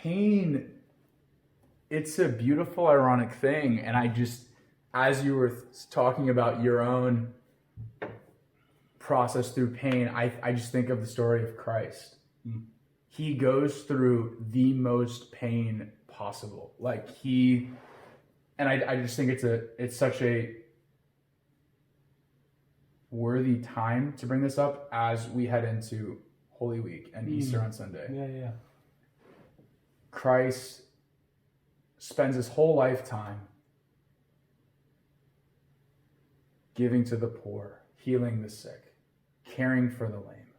pain, it's a beautiful, ironic thing. And I just, as you were talking about your own process through pain, I just think of the story of Christ. He goes through the most pain possible. Like I just think it's such a worthy time to bring this up as we head into Holy Week and Easter on Sunday. Yeah. Christ spends his whole lifetime giving to the poor, healing the sick, caring for the lame,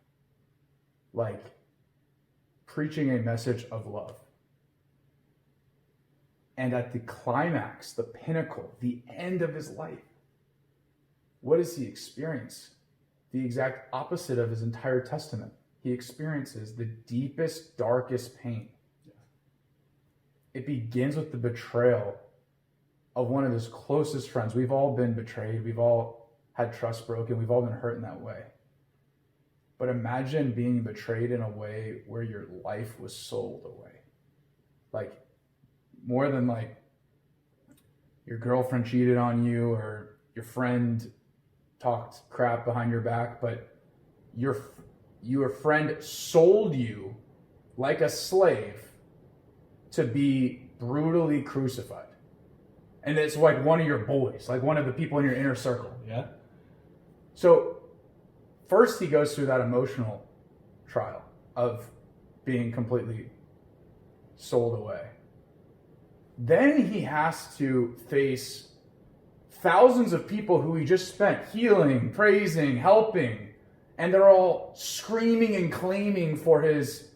like preaching a message of love. And at the climax, the pinnacle, the end of his life, what does he experience? The exact opposite of his entire testament. He experiences the deepest, darkest pain. It begins with the betrayal of one of his closest friends. We've all been betrayed. We've all had trust broken. We've all been hurt in that way. But imagine being betrayed in a way where your life was sold away. Like, more than like your girlfriend cheated on you or your friend talked crap behind your back, but your friend sold you like a slave to be brutally crucified. And it's like one of your boys, like one of the people in your inner circle. Yeah. So first he goes through that emotional trial of being completely sold away. Then he has to face thousands of people who he just spent healing, praising, helping, and they're all screaming and claiming for his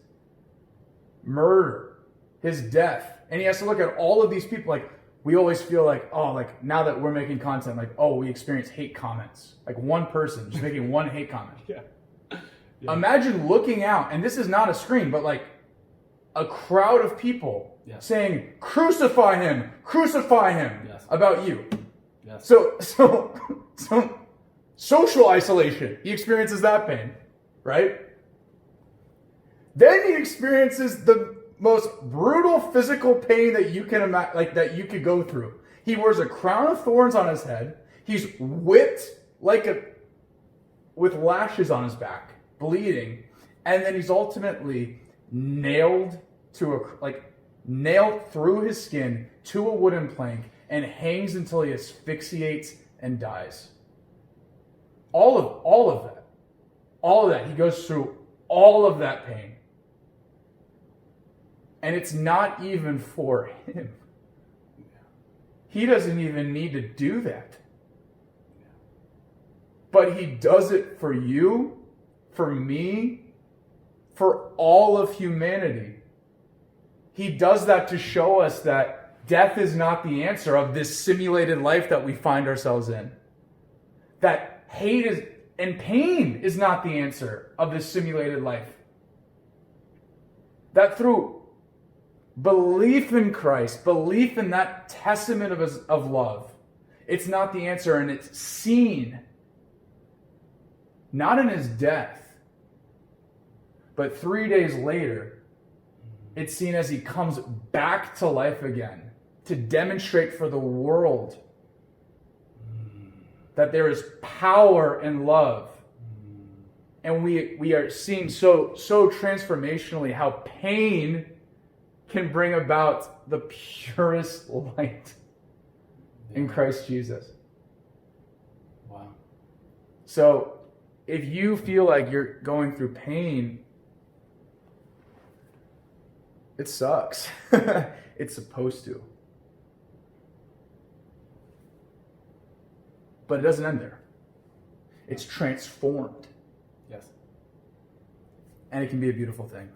murder, his death. And he has to look at all of these people. Like, we always feel like, oh, like now that we're making content, like, oh, we experience hate comments. Like one person just making one hate comment. Yeah. Imagine looking out, and this is not a screen, but like a crowd of people saying, crucify him about you. Yes. So social isolation. He experiences that pain, right? Then he experiences the most brutal physical pain that you can imagine, like that you could go through. He wears a crown of thorns on his head. He's whipped with lashes on his back, bleeding, and then he's ultimately nailed through his skin to a wooden plank and hangs until he asphyxiates and dies. All of that. He goes through all of that pain. And it's not even for him. He doesn't even need to do that. But he does it for you, for me, for all of humanity. He does that to show us that death is not the answer of this simulated life that we find ourselves in. That hate and pain is not the answer of this simulated life. That through belief in Christ, belief in that testament of love, it's not the answer, and it's seen not in his death, but 3 days later, it's seen as he comes back to life again to demonstrate for the world that there is power in love. And we are seeing so transformationally how pain can bring about the purest light in Christ Jesus. Wow. So if you feel like you're going through pain, it sucks. It's supposed to. But it doesn't end there. It's transformed. Yes. And it can be a beautiful thing.